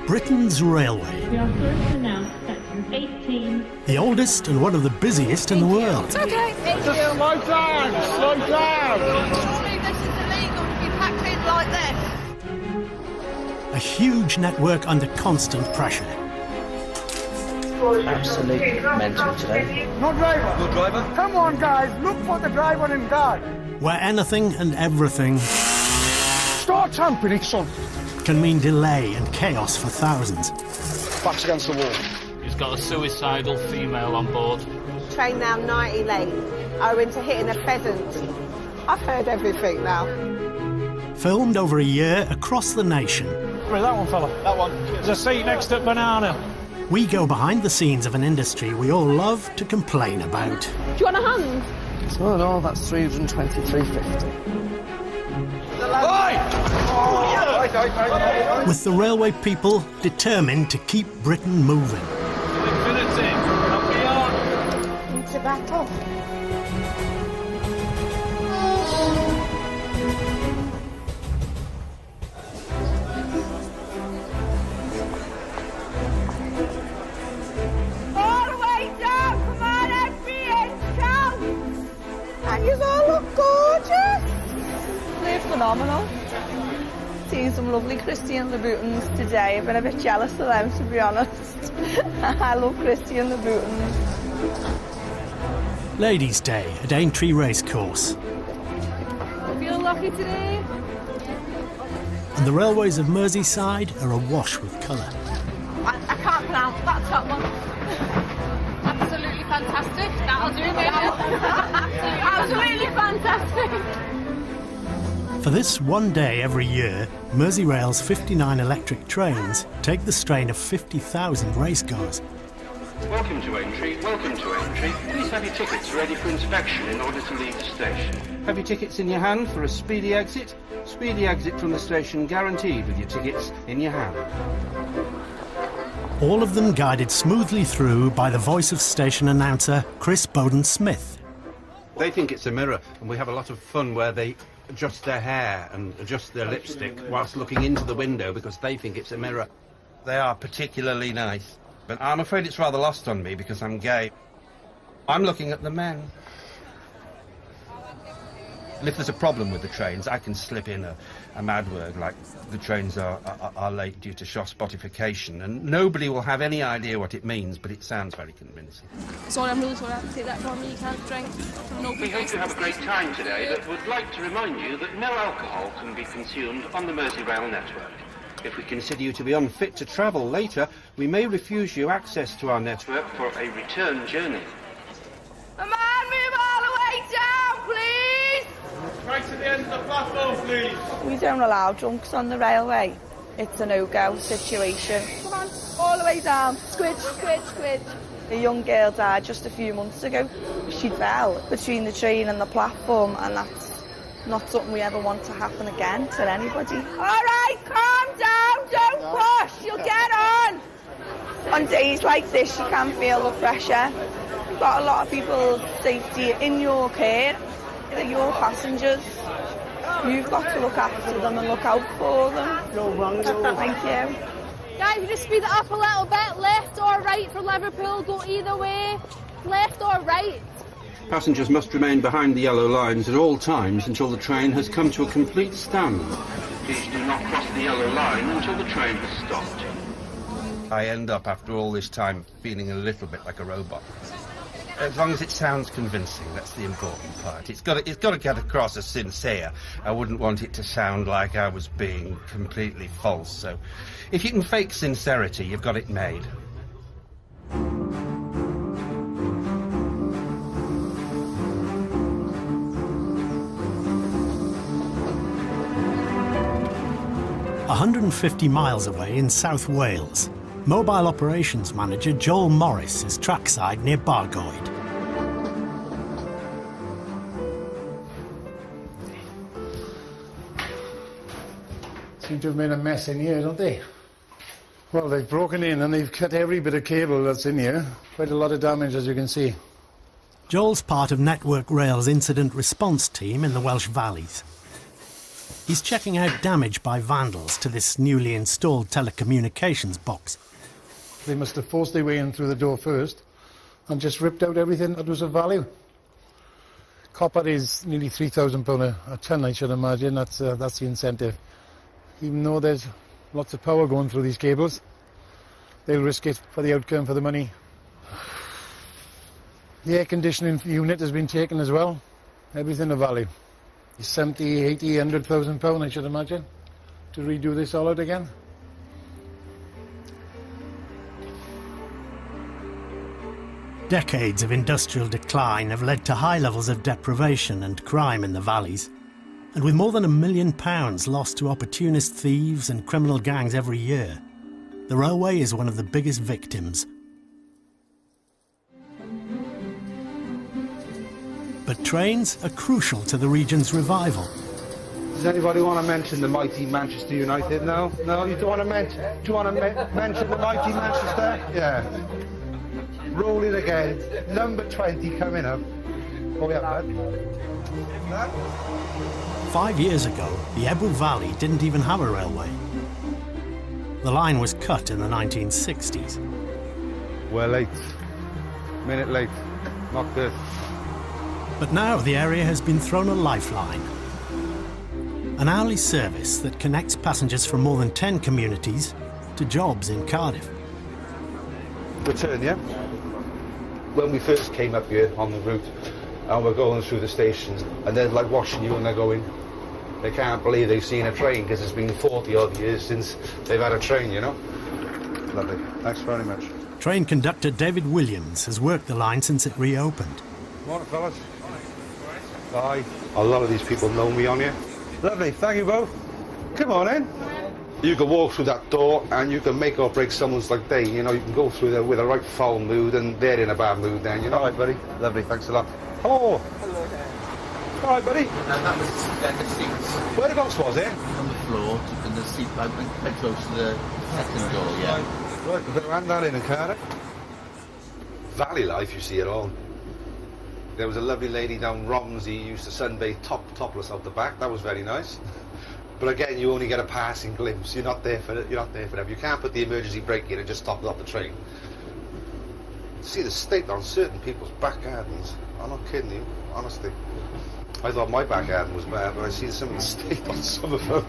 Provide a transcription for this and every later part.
Britain's railway. We are first to announce section 18. The oldest and one of the busiest in the world. It's okay, thank you. Just slow down, slow down. Surely this is illegal to be packed in like this. A huge network under constant pressure. Absolutely mental today. No driver. No driver? Come on, guys, look for the driver and guard. Where anything and everything Start tampering, son. can mean delay and chaos for thousands. Backs against the wall. He's got a suicidal female on board. Train now 90 late, owing to hitting a pheasant. I've heard everything now. Filmed over a year across the nation. Right, that one, fella. That one. There's a seat next to banana. We go behind the scenes of an industry we all love to complain about. Do you want a hand? Oh no, that's 323.50. With the railway people determined to keep Britain moving. Infinity, up beyond. It's a battle. All the way down, come on, every count. And you all look gorgeous. They're phenomenal. Seen some lovely Christian Louboutins today. I've been a bit jealous of them, to be honest. I love Christian Louboutins. Ladies' Day at Aintree Racecourse. Feel lucky today? And the railways of Merseyside are awash with colour. I can't pronounce that top one. Absolutely fantastic. That'll do, baby. Absolutely fantastic. For this one day every year, Merseyrail's 59 electric trains take the strain of 50,000 racegoers. Welcome to Aintree, welcome to Aintree. Please have your tickets ready for inspection in order to leave the station. Have your tickets in your hand for a speedy exit? Speedy exit from the station guaranteed with your tickets in your hand. All of them guided smoothly through by the voice of station announcer Chris Bowden-Smith. They think it's a mirror, and we have a lot of fun where they adjust their hair and adjust their lipstick whilst looking into the window because they think it's a mirror. They are particularly nice, but I'm afraid it's rather lost on me because I'm gay. I'm looking at the men. And if there's a problem with the trains, I can slip in a mad word like the trains are late due to shot spotification, and nobody will have any idea what it means, but it sounds very convincing. Sorry, I'm really sorry I have to take that from you. You can't drink. We hope you have a great time today, but would like to remind you that no alcohol can be consumed on the Merseyrail network. If we consider you to be unfit to travel later, we may refuse you access to our network for a return journey. Come on, move all the way down, please. Right to the end of the platform, please. We don't allow drunks on the railway. It's a no-go situation. Come on, all the way down. Squidge, squidge, squidge. A young girl died just a few months ago. She fell between the train and the platform, and that's not something we ever want to happen again to anybody. All right, calm down, don't push, you'll get on. On days like this, you can feel the pressure. You've got a lot of people's safety in your care. They're your passengers. You've got to look after them and look out for them. Thank you. Guys, you just speed it up a little bit. Left or right for Liverpool. Go either way. Left or right. Passengers must remain behind the yellow lines at all times until the train has come to a complete stand. Please do not cross the yellow line until the train has stopped. I end up, after all this time, feeling a little bit like a robot. As long as it sounds convincing, that's the important part. It's got to get across as sincere. I wouldn't want it to sound like I was being completely false. So, if you can fake sincerity, you've got it made. A 150 miles away in South Wales, Mobile Operations Manager Joel Morris is trackside near Bargoed. Seem to have made a mess in here, don't they? Well, they've broken in and they've cut every bit of cable that's in here. Quite a lot of damage, as you can see. Joel's part of Network Rail's incident response team in the Welsh Valleys. He's checking out damage by vandals to this newly installed telecommunications box. They must have forced their way in through the door first and just ripped out everything that was of value. Copper is nearly £3,000 a tonne, I should imagine. That's the incentive. Even though there's lots of power going through these cables, they'll risk it for the outcome, for the money. The air conditioning unit has been taken as well. Everything of value. It's 70, 80, £100,000, I should imagine, to redo this all out again. Decades of industrial decline have led to high levels of deprivation and crime in the valleys. And with more than £1 million lost to opportunist thieves and criminal gangs every year, the railway is one of the biggest victims. But trains are crucial to the region's revival. Does anybody want to mention the mighty Manchester United? No? No? You don't want to mention? Do you want to mention the mighty Manchester? Yeah. Rolling again. Number 20 coming up. Oh, yeah, bud. 5 years ago, the Ebble Valley didn't even have a railway. The line was cut in the 1960s. We're late. Minute late. Not good. But now the area has been thrown a lifeline. An hourly service that connects passengers from more than 10 communities to jobs in Cardiff. Return, yeah? When we first came up here on the route, and we're going through the stations, and they're like watching you and they're going, they can't believe they've seen a train because it's been 40 odd years since they've had a train, you know? Lovely. Thanks very much. Train conductor David Williams has worked the line since it reopened. Morning, fellas. Bye. A lot of these people know me on here. Lovely. Thank you both. Come on in. You can walk through that door and you can make or break someone's like day. You know, you can go through there with a right foul mood and they're in a bad mood then, you know? All right, buddy. Lovely. Thanks a lot. Hello. Hello there. All right, buddy. And that was the seats. Whereabouts was it? On the floor, and the seat quite close to the second door, yeah. Right, we better hand that in and Cardiff. Valley life, you see it all. There was a lovely lady down Romsey who used to sunbathe topless out the back. That was very nice. But again, you only get a passing glimpse. You're not there for them. You can't put the emergency brake in and just stop off the train. See the state on certain people's back gardens. I'm not kidding you, honestly. I thought my back garden was bad, but I see some of the state on some of them.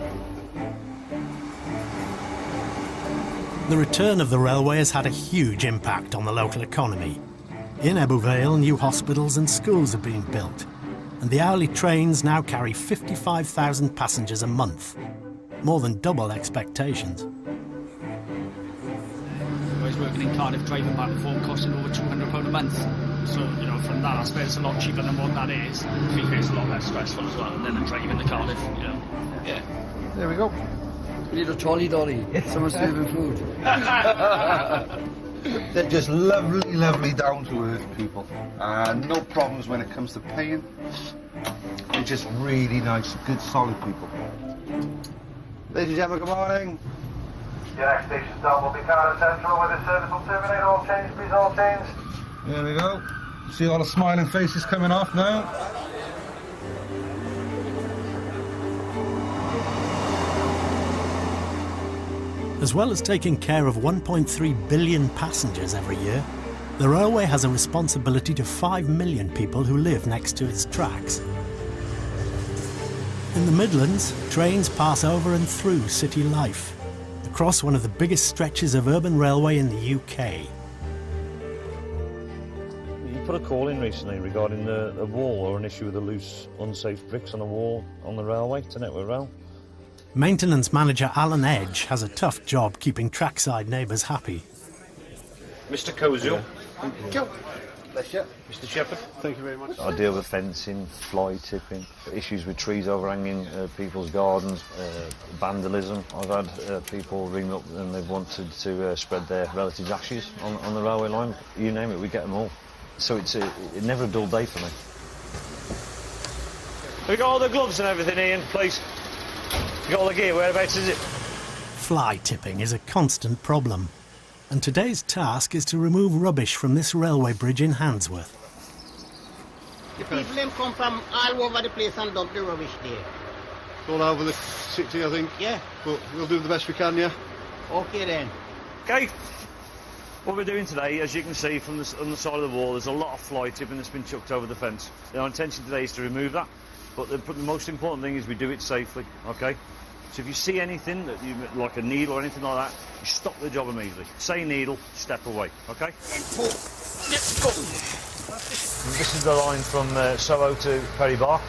The return of the railway has had a huge impact on the local economy. In Ebble Vale, new hospitals and schools are being built, and the hourly trains now carry 55,000 passengers a month, more than double expectations. I was working in Cardiff, driving back and forth, costing over £200 a month. So, you know, from that aspect, it's a lot cheaper than what that is. To be fair, it's a lot less stressful as well than driving to Cardiff, you know. Yeah. There we go. We need a trolley dolly. Someone's serving food. They're just lovely, lovely, down-to-earth people. No problems when it comes to paying. They're just really nice, good, solid people. Ladies and gentlemen, good morning. Your next station stop will be Cardiff Central, where the service will terminate. All change, please, all change. There we go. See all the smiling faces coming off now. As well as taking care of 1.3 billion passengers every year, the railway has a responsibility to 5 million people who live next to its tracks. In the Midlands, trains pass over and through city life, across one of the biggest stretches of urban railway in the UK. You put a call in recently regarding a wall or an issue with the loose, unsafe bricks on a wall on the railway to Network Rail. Maintenance manager Alan Edge has a tough job keeping trackside neighbours happy. Mr. Kozel. Thank you. Bless you. Mr. Shepherd. Thank you very much. I deal with fencing, fly tipping, issues with trees overhanging people's gardens, vandalism. I've had people ring up and they've wanted to spread their relatives' ashes on the railway line. You name it, we get them all. So it's never a dull day for me. Have you got all the gloves and everything, Ian, please? You got all the gear, whereabouts is it? Fly tipping is a constant problem, and today's task is to remove rubbish from this railway bridge in Handsworth. The people them come from all over the place and dump the rubbish there. all over the city, I think. Yeah. But we'll do the best we can, yeah. Okay then. Okay. What we're doing today, as you can see from on the side of the wall, there's a lot of fly tipping that's been chucked over the fence. Our intention today is to remove that, but the most important thing is we do it safely, okay? So if you see anything, that you, like a needle or anything like that, you stop the job immediately. Say needle, step away, okay? This is the line from Soho to Perry Bark.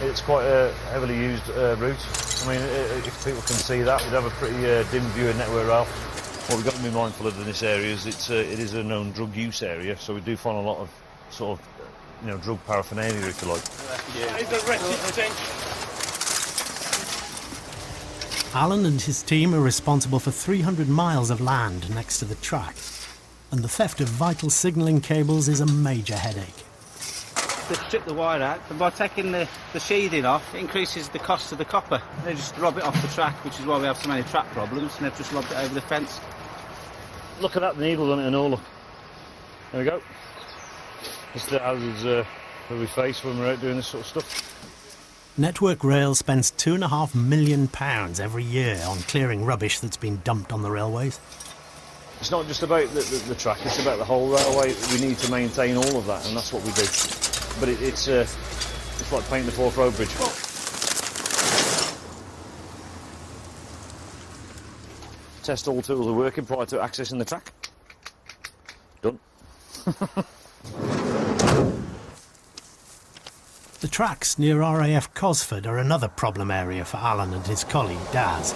It's quite a heavily used route. I mean, if people can see that, we'd have a pretty dim view of Network Rail. What we've got to be mindful of in this area is it is a known drug use area, so we do find a lot of sort of, drug paraphernalia, if you like. Alan and his team are responsible for 300 miles of land next to the track, and the theft of vital signalling cables is a major headache. They strip the wire out, and by taking the sheathing off, it increases the cost of the copper. They just rob it off the track, which is why we have so many track problems, and they've just lobbed it over the fence. Look at that, the needle on it and all, look. There we go. It's the hazards that we face when we're out doing this sort of stuff. Network Rail spends £2.5 million every year on clearing rubbish that's been dumped on the railways. It's not just about the track, it's about the whole railway. We need to maintain all of that, and that's what we do. But it's like painting the Forth Road Bridge. Test all tools are working prior to accessing the track. Done. The tracks near RAF Cosford are another problem area for Alan and his colleague Daz.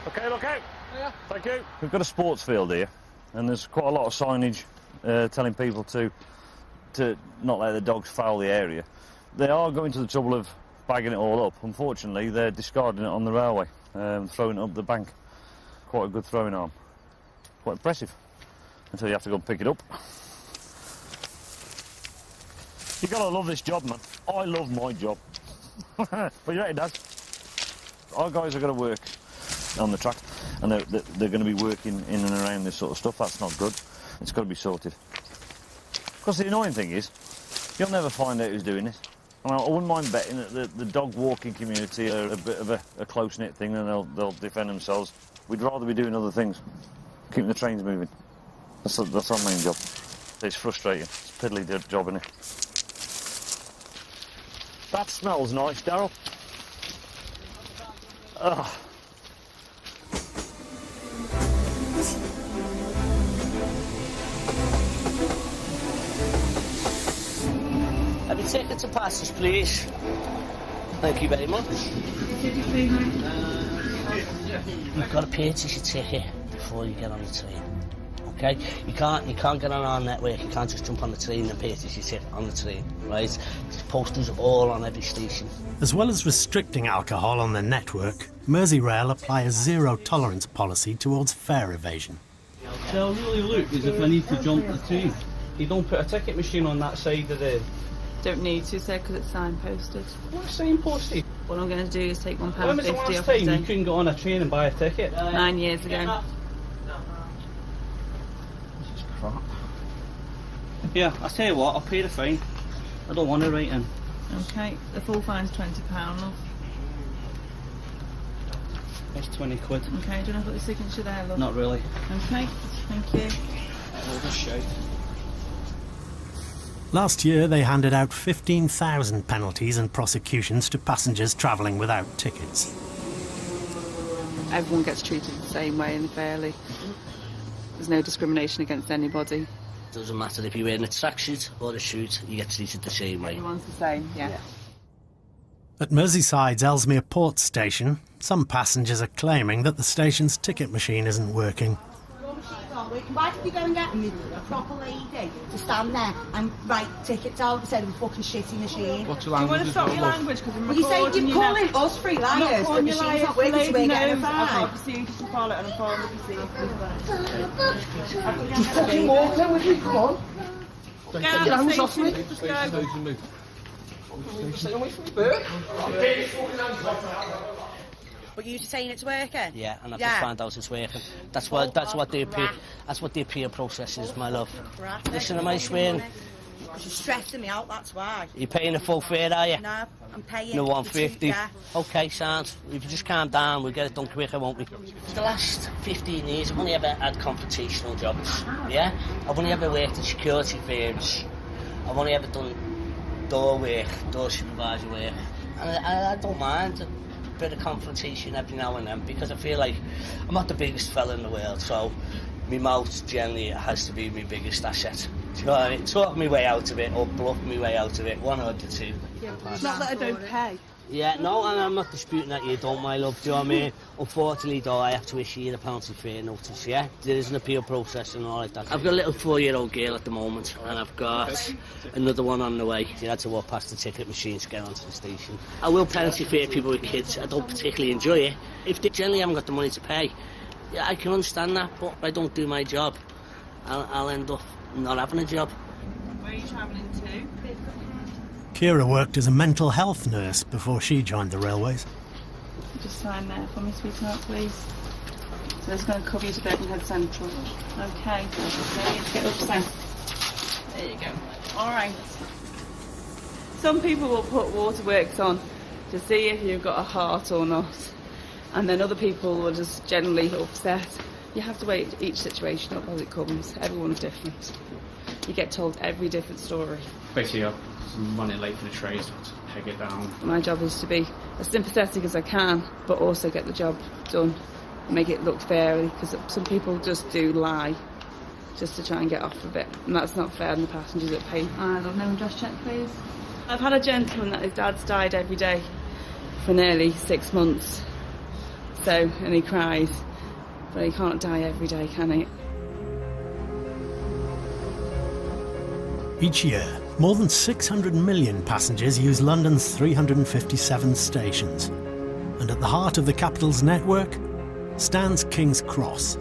Okay, look out. Yeah. Thank you. We've got a sports field here, and there's quite a lot of signage telling people to not let the dogs foul the area. They are going to the trouble of bagging it all up. Unfortunately, they're discarding it on the railway, throwing it up the bank. Quite a good throwing arm. Quite impressive, until you have to go and pick it up. You gotta love this job, man. I love my job. But you reckon, Dad? Our guys are going to work on the track, and they're going to be working in and around this sort of stuff. That's not good. It's got to be sorted. Because the annoying thing is, you'll never find out who's doing this. And I wouldn't mind betting that the dog walking community are a bit of a close-knit thing, and they'll defend themselves. We'd rather be doing other things, keeping the trains moving. That's our main job. It's frustrating. It's a piddly job, isn't it? That smells nice, Darryl. Ugh. Have you taken to passage, please? Thank you very much. You've got to purchase your ticket before you get on the train. Okay? You can't get on our network. You can't just jump on the train and purchase your ticket on the train, right? There's posters all on every station. As well as restricting alcohol on the network, Merseyrail apply a zero-tolerance policy towards fare evasion. They'll really look as if I need to jump the train. You don't put a ticket machine on that side of the... Don't need to, sir, because it's signposted. What's signposted? What I'm going to do is take £1.50 When was the last off time the day. you couldn't go on a train and buy a ticket? 9 years ago. This is crap. Yeah, I'll tell you what, I'll pay the fine. I don't want to write in. Okay, the full fine's £20, love. That's 20 quid. Okay, do you want to put the signature there, love? Not really. Okay, thank you. I'll just shout. Last year, they handed out 15,000 penalties and prosecutions to passengers travelling without tickets. Everyone gets treated the same way and fairly. There's no discrimination against anybody. Doesn't matter if you're wearing a tracksuit or a suit, you get treated the same way. Everyone's the same, yeah. At Merseyside's Ellesmere Port station, some passengers are claiming that the station's ticket machine isn't working. Why did you go and get a proper lady to stand there and write tickets out instead of a fucking shitty machine? What's your language? Do you want to stop your language? Because I'm well, you say you're calling us free liars, but the machine's not working, so we're getting a fine. Just fucking walk there with me, come on. Get hands off me. Just go. Stay away from me, bird. But you're saying it's working? Yeah, and I've just found out it's working. That's what the appeal process is, my love. Listen, am I swearing? Because you're stressing me out, that's why. You're paying a full fare, are you? No, I'm paying. No, 150. Yeah. Okay, sounds. If you just calm down, we'll get it done quicker, won't we? For the last 15 years, I've only ever had confrontational jobs. Yeah? I've only ever worked in security firms. I've only ever done door work, door supervisor work. And I don't mind a bit of confrontation every now and then because I feel like I'm not the biggest fella in the world, so my mouth generally has to be my biggest asset. Do you know what I mean? Talk my way out of it or bluff my way out of it, one or the two. Yeah, it's not that I don't pay. Yeah, no, and I'm not disputing that you don't, my love, do you know what I mean? Unfortunately, though, I have to issue you the penalty fare notice, yeah? There is an appeal process and all like that. I've got a little 4-year-old girl at the moment, and I've got another one on the way. You had to walk past the ticket machine to get onto the station. I will penalty fare people with kids. I don't particularly enjoy it. If they generally haven't got the money to pay, yeah, I can understand that, but if I don't do my job, I'll end up not having a job. Where are you travelling to? Kira worked as a mental health nurse before she joined the railways. Just sign there for me, sweetheart, please. So that's going to cover you to Bargoed Central. Okay, so you get upset. There you go. All right. Some people will put waterworks on to see if you've got a heart or not. And then other people will just generally upset. You have to weigh each situation up as it comes. Everyone's different. You get told every different story. Basically, I'm running late for the train, so I have to peg it down. My job is to be as sympathetic as I can, but also get the job done, make it look fair, because some people just do lie just to try and get off of it, and that's not fair on the passengers that pay. I don't know, address check, please. I've had a gentleman that his dad's died every day for nearly 6 months, and he cries, but he can't die every day, can he? Each year, more than 600 million passengers use London's 357 stations. And at the heart of the capital's network stands King's Cross,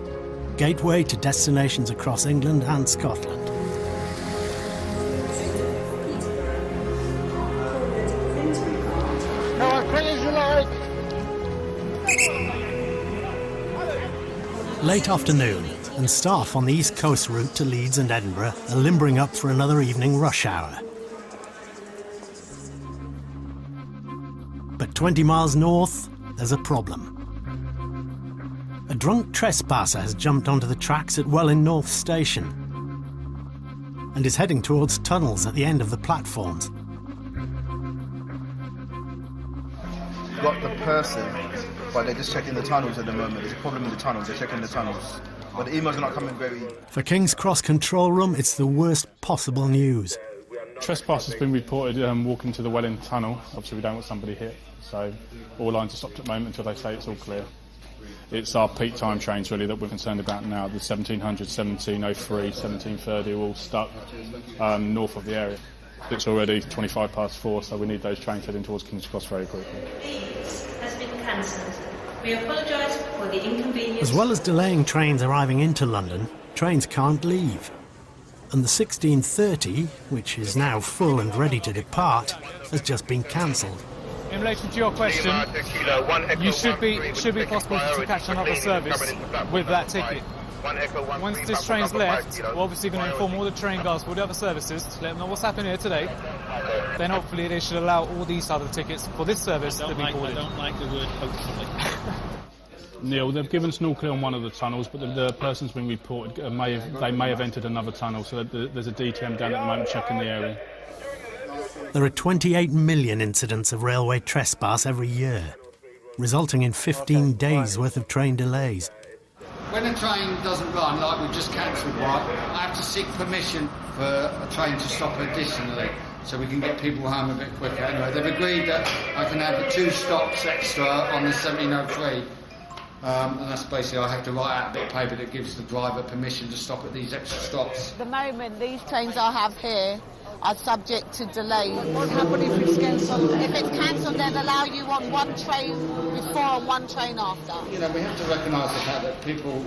gateway to destinations across England and Scotland. No, as quick as you like. Late afternoon, and staff on the East Coast route to Leeds and Edinburgh are limbering up for another evening rush hour. But 20 miles north, there's a problem. A drunk trespasser has jumped onto the tracks at Welwyn North Station and is heading towards tunnels at the end of the platforms. Got the person, but they're just checking the tunnels at the moment. There's a problem in the tunnels, they're checking the tunnels. But the emails are not coming very... For King's Cross Control Room, it's the worst possible news. Trespass has been reported walking to the Welwyn Tunnel. Obviously we don't want somebody hit, so all lines are stopped at the moment until they say it's all clear. It's our peak time trains really that we're concerned about now. The 1700, 1703, 1730 are all stuck north of the area. It's already 25 past 4, so we need those trains heading towards King's Cross very quickly. Thieves has been cancelled. We apologise for the inconvenience. As well as delaying trains arriving into London, trains can't leave. And the 1630, which is now full and ready to depart, has just been cancelled. In relation to your question, you should be possible to catch another service with that ticket. Once this train's left, we're obviously going to inform all the train guards for the other services to let them know what's happening here today. Then hopefully they should allow all these other tickets for this service to be called in. I don't like the word hopefully. Neil, they've given us an all clear on one of the tunnels, but the person's been reported, they may have entered another tunnel, so there's a DTM down at the moment checking the area. There are 28 million incidents of railway trespass every year, resulting in 15 days' worth of train delays. When a train doesn't run, like we've just cancelled one, I have to seek permission for a train to stop additionally, so we can get people home a bit quicker. Anyway, they've agreed that I can have 2 stops extra on the 1703. And that's basically, I have to write out a bit of paper that gives the driver permission to stop at these extra stops. At the moment, these trains I have here are subject to delay. What happens if it's cancelled? If it's cancelled, they'll allow you on one train before and one train after. You know, we have to recognise the fact that people,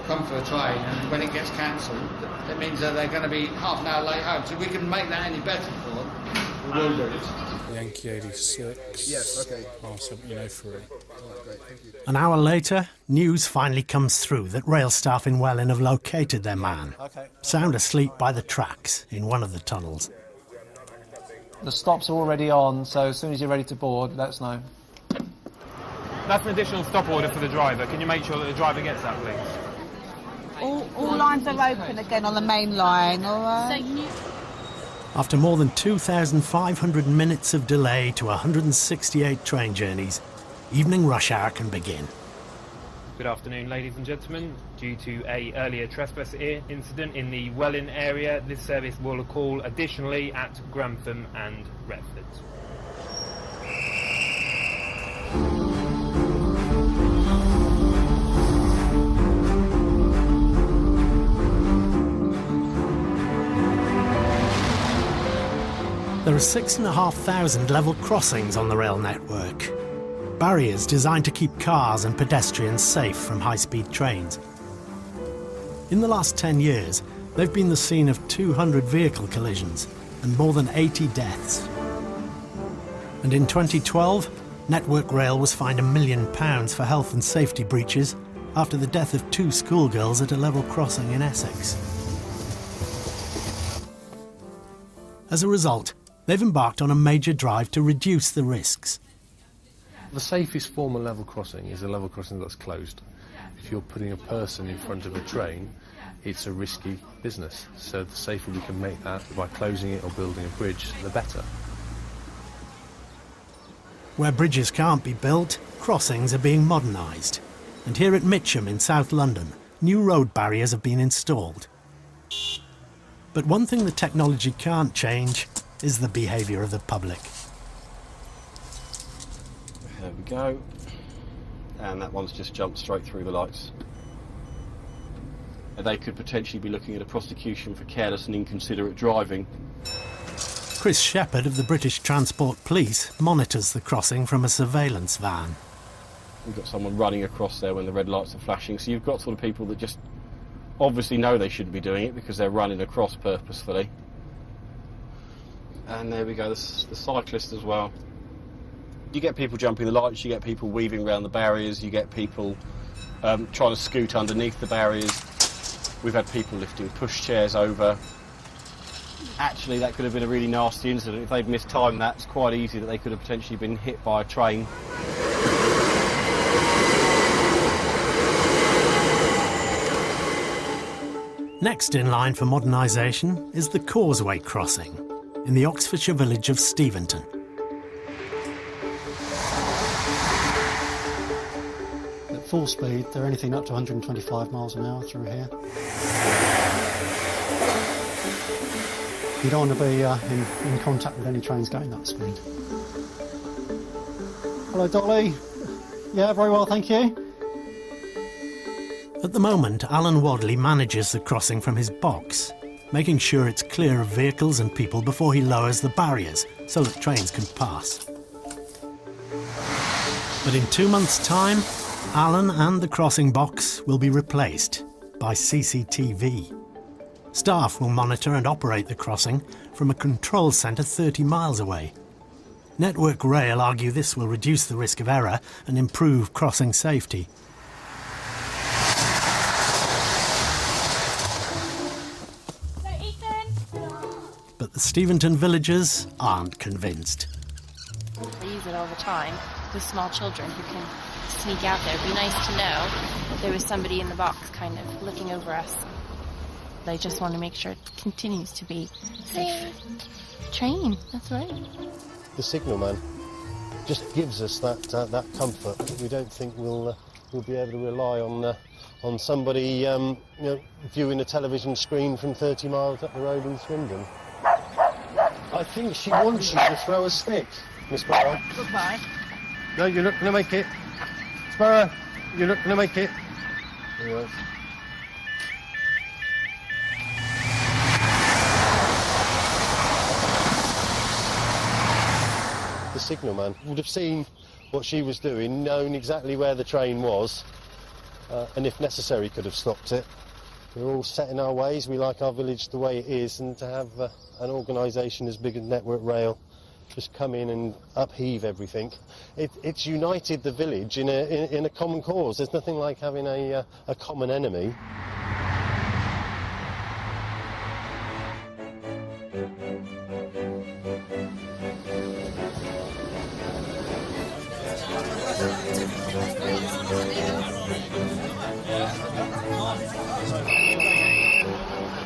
come for a train, and when it gets cancelled, it means that they're going to be half an hour late home. So we can make that any better for them. We will do it. Yankee 86. Yes, okay. R1703. Alright, great, thank you. An hour later, news finally comes through that rail staff in Welwyn have located their man, sound asleep by the tracks in one of the tunnels. The stops are already on, so as soon as you're ready to board, let us know. That's an additional stop order for the driver. Can you make sure that the driver gets that, please? All lines are open again on the main line, all right? After more than 2,500 minutes of delay to 168 train journeys, evening rush hour can begin. Good afternoon, ladies and gentlemen. Due to a earlier trespass incident in the Welwyn area, this service will call additionally at Grantham and Retford. There are 6,500 level crossings on the rail network. Barriers designed to keep cars and pedestrians safe from high-speed trains. In the last 10 years, they've been the scene of 200 vehicle collisions and more than 80 deaths. And in 2012, Network Rail was fined £1 million for health and safety breaches after the death of 2 schoolgirls at a level crossing in Essex. As a result, they've embarked on a major drive to reduce the risks. The safest form of level crossing is a level crossing that's closed. If you're putting a person in front of a train, it's a risky business. So the safer we can make that by closing it or building a bridge, the better. Where bridges can't be built, crossings are being modernised. And here at Mitcham in South London, new road barriers have been installed. But one thing the technology can't change is the behaviour of the public. There we go. And that one's just jumped straight through the lights. They could potentially be looking at a prosecution for careless and inconsiderate driving. Chris Shepherd of the British Transport Police monitors the crossing from a surveillance van. We've got someone running across there when the red lights are flashing, so you've got sort of people that just obviously know they shouldn't be doing it because they're running across purposefully. And there we go, the cyclist as well. You get people jumping the lights, you get people weaving around the barriers, you get people trying to scoot underneath the barriers. We've had people lifting pushchairs over. Actually, that could have been a really nasty incident. If they'd mistimed that, it's quite easy that they could have potentially been hit by a train. Next in line for modernisation is the Causeway crossing in the Oxfordshire village of Steventon. At full speed, they're anything up to 125 miles an hour through here. You don't want to be in contact with any trains going that speed. Hello, Dolly. Yeah, very well, thank you. At the moment, Alan Wadley manages the crossing from his box, making sure it's clear of vehicles and people before he lowers the barriers so that trains can pass. But in 2 months' time, Alan and the crossing box will be replaced by CCTV. Staff will monitor and operate the crossing from a control centre 30 miles away. Network Rail argue this will reduce the risk of error and improve crossing safety. But the Steventon villagers aren't convinced. They use it all the time with small children who can sneak out there. It'd be nice to know that there was somebody in the box kind of looking over us. They just want to make sure it continues to be safe. Train, that's right. The signalman just gives us that comfort that we don't think we'll be able to rely on somebody viewing a television screen from 30 miles up the road in Swindon. I think she wants you to throw a stick, Miss Barrow. Goodbye. No, you're not going to make it. Sparrow, you're not going to make it. Yes. The signalman would have seen what she was doing, known exactly where the train was, and if necessary could have stopped it. We're all set in our ways. We like our village the way it is, and to have an organisation as big as Network Rail just come in and upheave everything. It's united the village in a common cause. There's nothing like having a common enemy.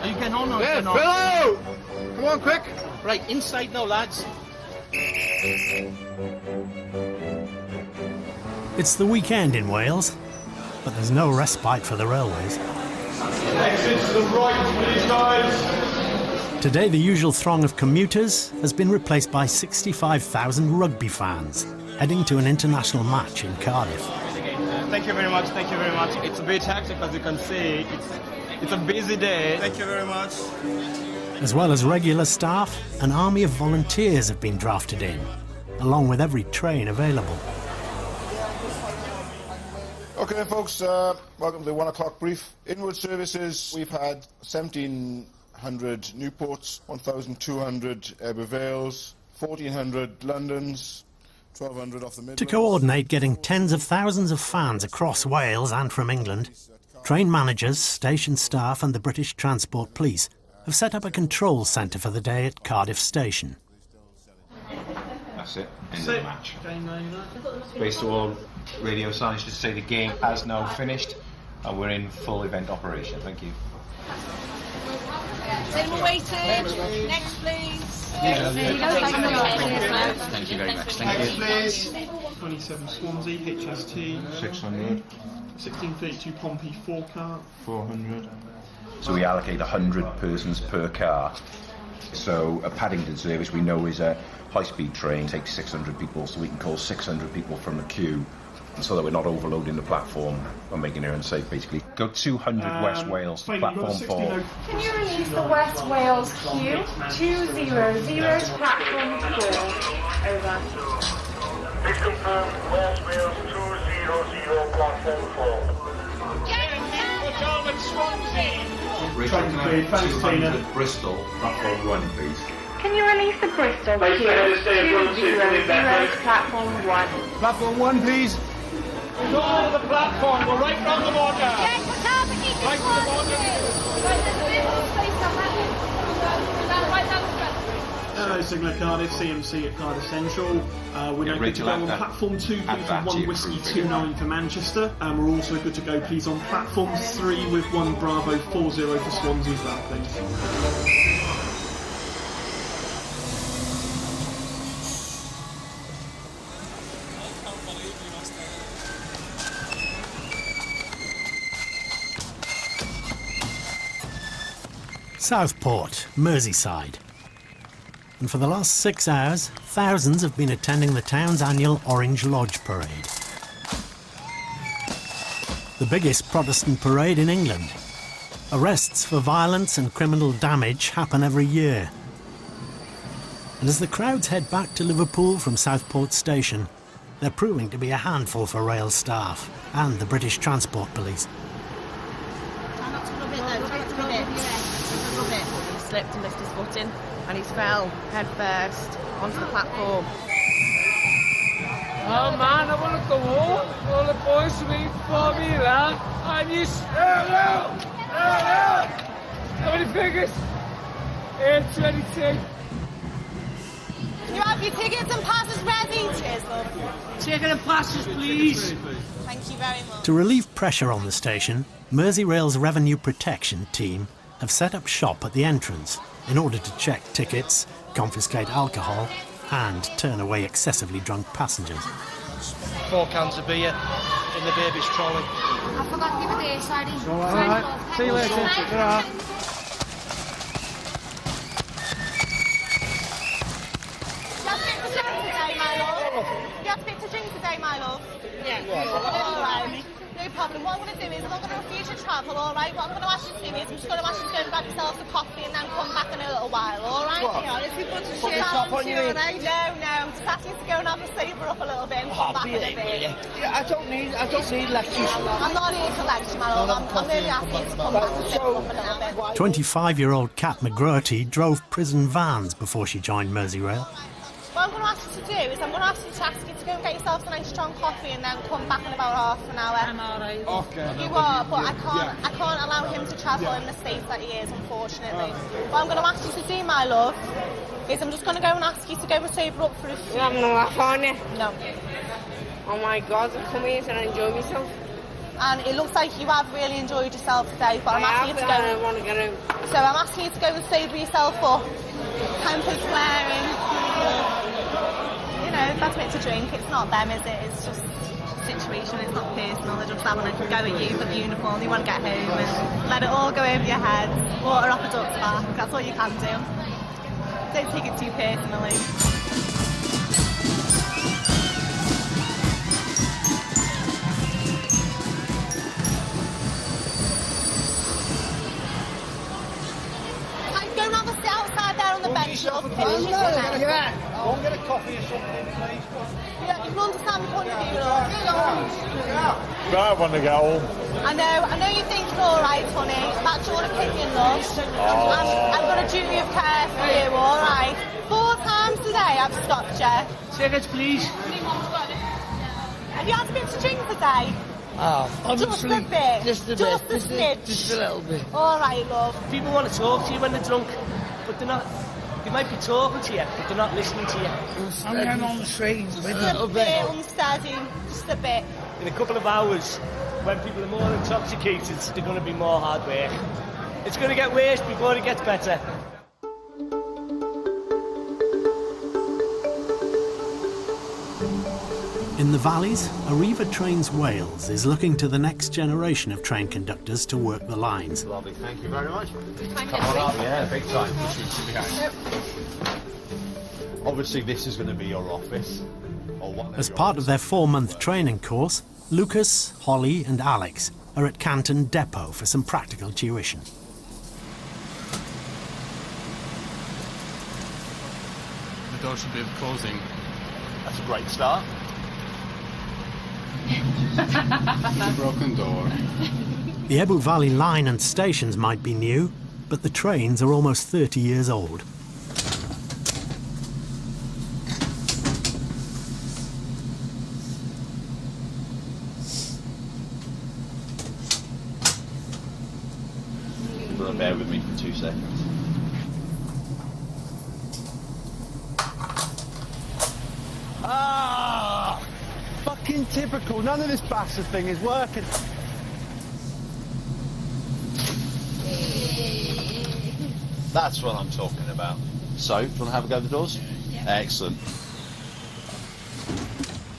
Are you getting on or Yeah, not? Philo! Come on, quick! Right, inside now, lads. It's the weekend in Wales, but there's no respite for the railways. Exit to the right, please, guys! Today, the usual throng of commuters has been replaced by 65,000 rugby fans heading to an international match in Cardiff. Thank you very much, thank you very much. It's a bit hectic, as you can see. It's a busy day. Thank you very much. As well as regular staff, an army of volunteers have been drafted in, along with every train available. Okay, folks, welcome to the 1 o'clock brief. Inward services, we've had 1,700 Newports, 1,200 Ebervales, 1,400 Londons, 1,200 off the Midlands. To coordinate getting tens of thousands of fans across Wales and from England, train managers, station staff and the British Transport Police have set up a control centre for the day at Cardiff Station. That's it. End of the match. Based on radio signs to say the game has now finished and we're in full event operation. Thank you. Table waiting. Next, please. Thank you very much. Thank you. 27 Swansea, HST. 600. 1632 Pompey, 4 car. 400. So we allocate 100 persons per car. So a Paddington service we know is a high-speed train, takes 600 people, so we can call 600 people from a queue, and so that we're not overloading the platform and making it unsafe, basically. Go 200 West Wales to platform 4. Can you release the West Wales queue? 200 to platform 4. Over. Please confirm West Wales 200 platform 4. Richard, can I have 200 Bristol, platform 1, please? Can you release the Bristol queue? 200 to platform 1. Platform 1, please. Go on the platform, we're right round the water. Yes, we're tapping each Right to the Hello, Signal Cardiff, CMC at Cardiff Central. We're now good to go on platform 2, please, with 1 Whiskey 29 for Manchester. And we're also good to go, please, on platform 3 with 1 Bravo 40 for Swansea as well, please. Southport, Merseyside. And for the last 6 hours, thousands have been attending the town's annual Orange Lodge Parade. The biggest Protestant parade in England. Arrests for violence and criminal damage happen every year. And as the crowds head back to Liverpool from Southport Station, they're proving to be a handful for rail staff and the British Transport Police. He slipped and missed his footing, and he fell head first onto the platform. Oh man, I want to go home. All the boys are waiting for me, lad. And you how many figures? 822. Can you have your tickets and passes ready? Cheers, love. Ticket and passes, please. Thank you very much. To relieve pressure on the station, Merseyrail's revenue protection team have set up shop at the entrance in order to check tickets, confiscate alcohol and turn away excessively drunk passengers. 4 cans of beer in the baby's trolley. I forgot to give a day, sorry. All right. See you later. Ta-ra. You have to pick to drink today, my love? Yeah. All right. No problem. What I'm going to do is I'm not going to refuse your travel, all right? What I'm going to ask you to do is I'm just going to ask you to go and grab yourselves a coffee and then come back in a little while, all right? What? Yeah, if you put your Put shit the top on you, No, I'm just asking you to go and have a saver up a little bit and come back in a bit. Yeah, I don't need lectures. I'm not here to lecture, my love. I'm really asking you to come back and saver up a little bit. 25-year-old Kat McGroty drove prison vans before she joined Merseyrail. What I'm to do is I'm going to ask you to go and get yourself a nice strong coffee and then come back in about half an hour. I'm alright. Okay. You are, but I can't allow him to travel in the state that he is, unfortunately. What I'm going to ask you to do, my love, is I'm just going to go and ask you to go and sober up for a few... You have no laugh on you? No. Oh my God, I've come here to enjoy myself. And it looks like you have really enjoyed yourself today, but I'm asking you to go... I want to get out. So I'm asking you to go and sober yourself up. Tempers flaring. You know, that's meant to drink. It's not them, is it? It's just a situation. It's not personal. They're just having a go at you for the uniform. You want to get home and let it all go over your head. Water off a duck's back. That's all you can do. Don't take it too personally. Go and have a sit outside there on the bench. Go and get a coffee or something, please. Yeah, you can understand the point of view, love. I want to go home. I know you think you're alright, honey. That's your opinion, love. I've got a duty of care for you, alright? 4 times today I've stopped you. Tickets, please. Have you had a bit to drink today? Just a bit. Just a smidge. Just a little bit. Alright, love. People want to talk to you when they're drunk, but they're not. They might be talking to you, but they're not listening to you. I'm getting on the trains Just a bit unsteady. Just a bit. In a couple of hours, when people are more intoxicated, they're going to be more hard work. It's going to get worse before it gets better. In the valleys, Arriva Trains Wales is looking to the next generation of train conductors to work the lines. Lovely, thank you very much. Come on up, yeah, big time. Obviously this is going to be your office. Or one As part of their 4-month training course, Lucas, Holly and Alex are at Canton Depot for some practical tuition. The door should be closing. That's a great start. Broken door. The Ebbw Valley line and stations might be new, but the trains are almost 30 years old. Bear with me for 2 seconds. Ah! Fucking typical. None of this bastard thing is working. That's what I'm talking about. So, do you want to have a go at the doors? Excellent.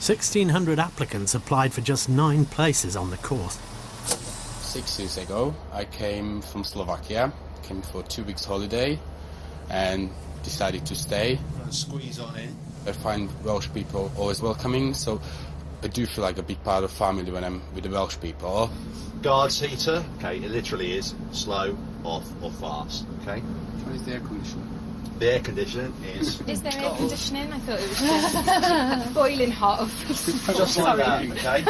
1,600 applicants applied for just 9 places on the course. 6 years ago, I came from Slovakia, came for 2 weeks holiday, and decided to stay. Squeeze on in. I find Welsh people always welcoming, so I do feel like a big part of family when I'm with the Welsh people. Guards heater, okay, it literally is slow, off, or fast, okay? What is the air conditioning? The air conditioning is... Is there air conditioning? I thought it was just boiling hot. Just like that, okay?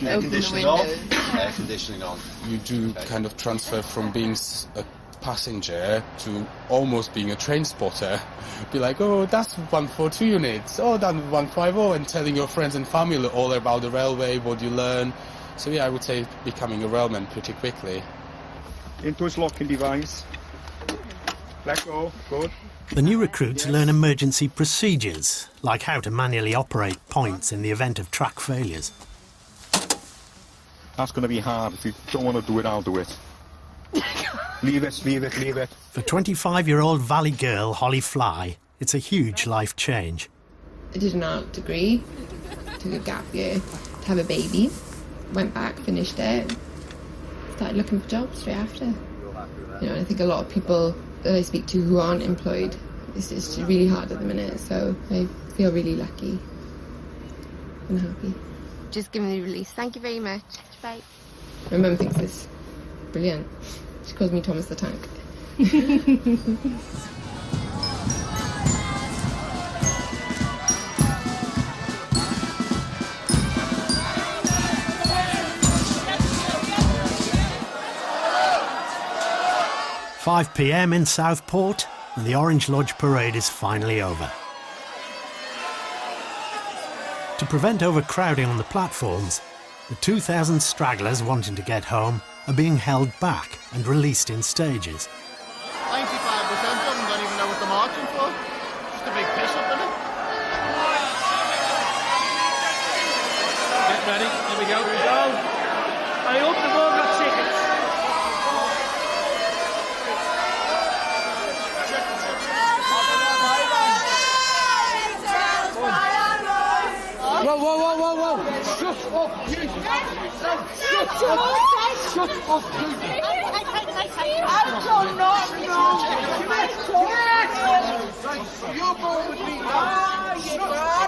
Air conditioning off, air conditioning on. You do kind of transfer from being a passenger to almost being a train spotter. Be like, oh, that's 142 units, oh, that's 150, and telling your friends and family all about the railway, what you learn. So yeah, I would say becoming a railman pretty quickly. Input locking device. Let go, good. The new recruits learn emergency procedures, like how to manually operate points in the event of track failures. That's going to be hard. If you don't want to do it, I'll do it. Leave it, leave it, leave it. For 25-year-old Valley girl Holly Fly, it's a huge life change. I did an art degree, took a gap year to have a baby, went back, finished it, started looking for jobs straight after. You know, I think a lot of people that I speak to who aren't employed, it's just really hard at the minute, so I feel really lucky and happy. Just give me the release. Thank you very much. Bye. My mum thinks it's brilliant. She calls me Thomas the Tank. £5 p.m. in Southport, and the Orange Lodge parade is finally over. To prevent overcrowding on the platforms, the 2,000 stragglers wanting to get home are being held back and released in stages. 95% of them don't even know what they're marching for. Just a big piss up, isn't it? Get ready, here we go. Here we go. I hope they've all got tickets. Whoa, whoa, whoa, whoa, whoa! Shut up, you! Shut up! Shut up, you! I do not know. You're going with me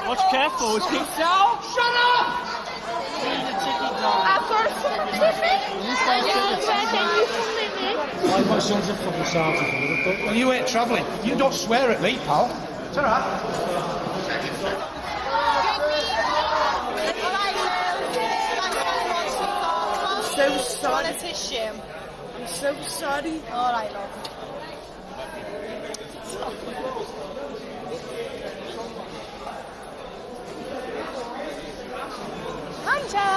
Watch careful, it's keep down. Shut up! I've got a Why my son's a fucking sergeant? Well, you ain't travelling. You don't swear at me, pal. It's all right. So sorry. I'm so sorry. All right, love. Angel.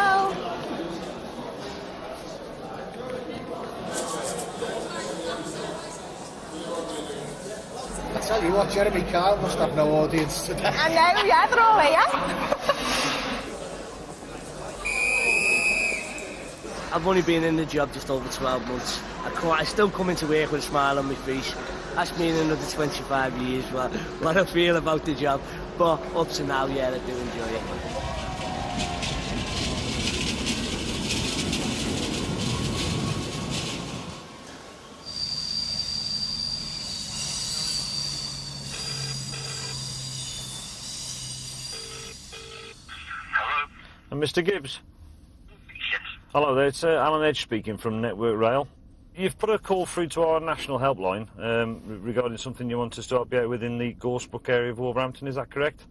I tell you what, Jeremy Kyle must have no audience today. I know, yeah, they're all here. I've only been in the job just over 12 months. I still come into work with a smile on my face. Ask me in another 25 years what I feel about the job. But up to now, yeah, I do enjoy it. And Mr. Gibbs? Yes. Hello there, it's Alan Edge speaking from Network Rail. You've put a call through to our national helpline regarding something you want us to help you out with in the Gorsebrook area of Wolverhampton, is that correct?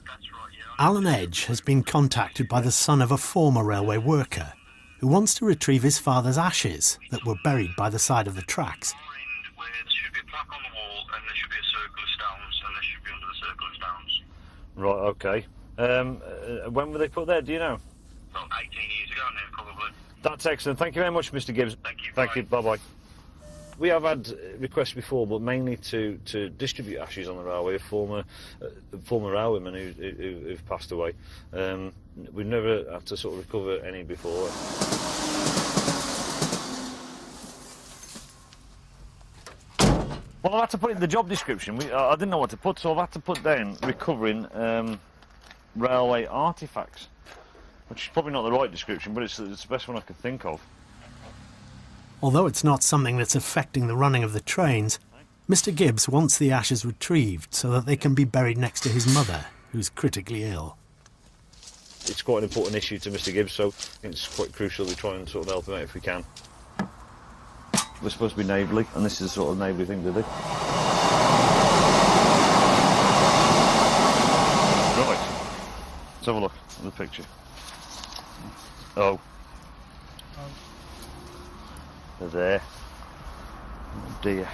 That's right, yeah. Alan Edge has been contacted by the son of a former railway worker who wants to retrieve his father's ashes that were buried by the side of the tracks. Where there should be a plaque on the wall and there should be a circle of stones and they should be under the circle of stones. Right, OK. When were they put there, do you know? Well, 18 years ago now, probably. That's excellent. Thank you very much, Mr. Gibbs. Thank you. Bye-bye. We have had requests before, but mainly to distribute ashes on the railway of former railwaymen who've passed away. We've never had to sort of recover any before. Well, I've had to put it in the job description. I didn't know what to put, so I've had to put down recovering railway artefacts, which is probably not the right description, but it's the best one I could think of. Although it's not something that's affecting the running of the trains, Mr. Gibbs wants the ashes retrieved so that they can be buried next to his mother, who's critically ill. It's quite an important issue to Mr. Gibbs, so it's quite crucial we try and sort of help him out if we can. We're supposed to be neighbourly, and this is a sort of neighbourly thing to do. Right, let's have a look at the picture. Oh. They're there. Oh dear.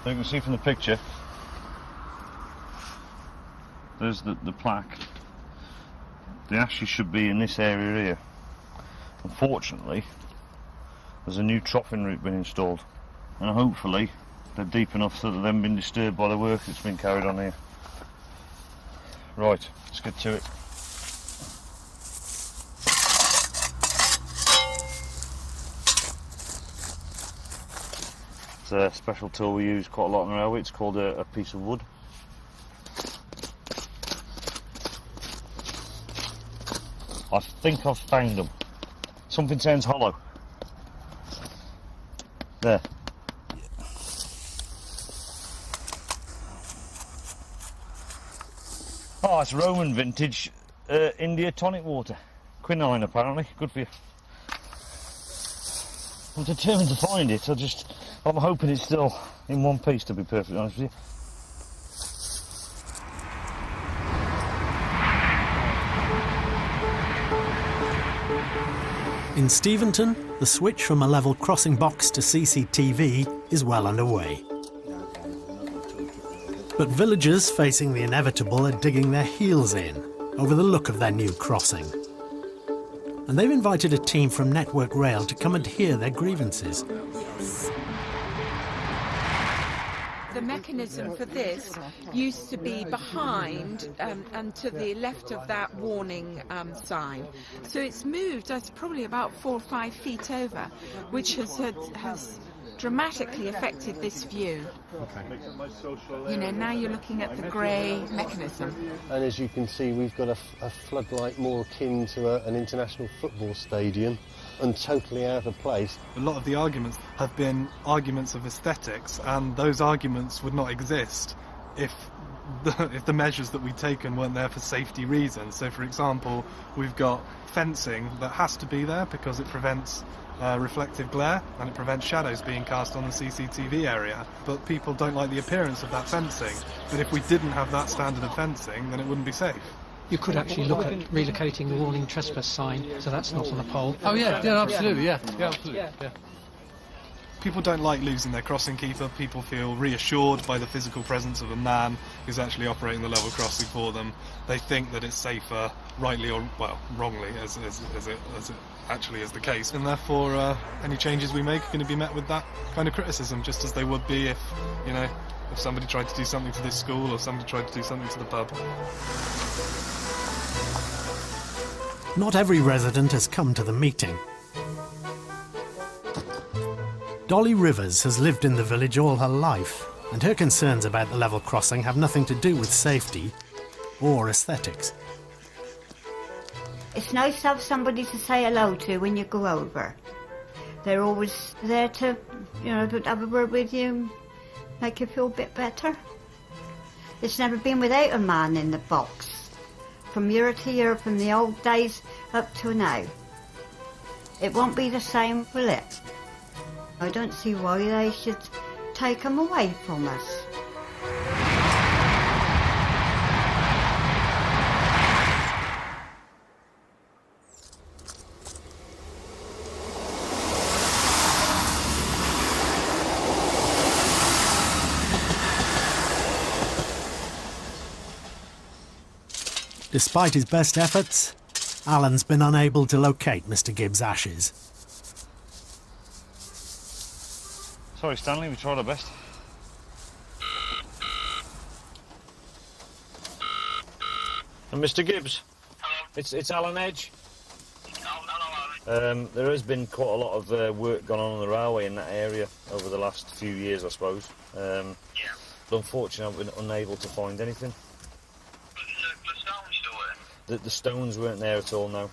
So you can see from the picture, there's the plaque. The ashes should be in this area here. Unfortunately, there's a new troughing route been installed, and hopefully they're deep enough so that they haven't been disturbed by the work that's been carried on here. Right, let's get to it. It's a special tool we use quite a lot on the railway. It's called a piece of wood. I think I've found them. Something sounds hollow. There. Oh, it's Roman vintage India tonic water. Quinine, apparently. Good for you. I'm determined to find it. I'm hoping it's still in one piece, to be perfectly honest with you. In Steventon, the switch from a level crossing box to CCTV is well underway. But villagers facing the inevitable are digging their heels in over the look of their new crossing. And they've invited a team from Network Rail to come and hear their grievances. The mechanism for this used to be behind and to the left of that warning sign. So it's moved, that's probably about 4 or 5 feet over, which has dramatically affected this view. You know, now you're looking at the grey mechanism. And as you can see, we've got a floodlight more akin to an international football stadium and totally out of place. A lot of the arguments have been arguments of aesthetics, and those arguments would not exist if the measures that we've taken weren't there for safety reasons. So, for example, we've got fencing that has to be there because it prevents reflective glare and it prevents shadows being cast on the CCTV area. But people don't like the appearance of that fencing. But if we didn't have that standard of fencing, then it wouldn't be safe. You could actually look at relocating the warning trespass sign, so that's not on a pole. Oh yeah, absolutely, yeah, absolutely, yeah. People don't like losing their crossing keeper. People feel reassured by the physical presence of a man who's actually operating the level crossing for them. They think that it's safer, rightly or, well, wrongly, as it actually is the case. And therefore, any changes we make are going to be met with that kind of criticism, just as they would be if, you know, if somebody tried to do something to this school or somebody tried to do something to the pub. Not every resident has come to the meeting. Dolly Rivers has lived in the village all her life, and her concerns about the level crossing have nothing to do with safety or aesthetics. It's nice to have somebody to say hello to when you go over. They're always there to, you know, have a word with you, make you feel a bit better. It's never been without a man in the box. From year to year, from the old days up to now. It won't be the same, will it? I don't see why they should take them away from us. Despite his best efforts, Alan's been unable to locate Mr. Gibbs' ashes. Sorry, Stanley, we tried our best. And Mr. Gibbs, it's Alan Edge. There has been quite a lot of work gone on the railway in that area over the last few years, I suppose. But unfortunately, I've been unable to find anything. The stones weren't there at all, no.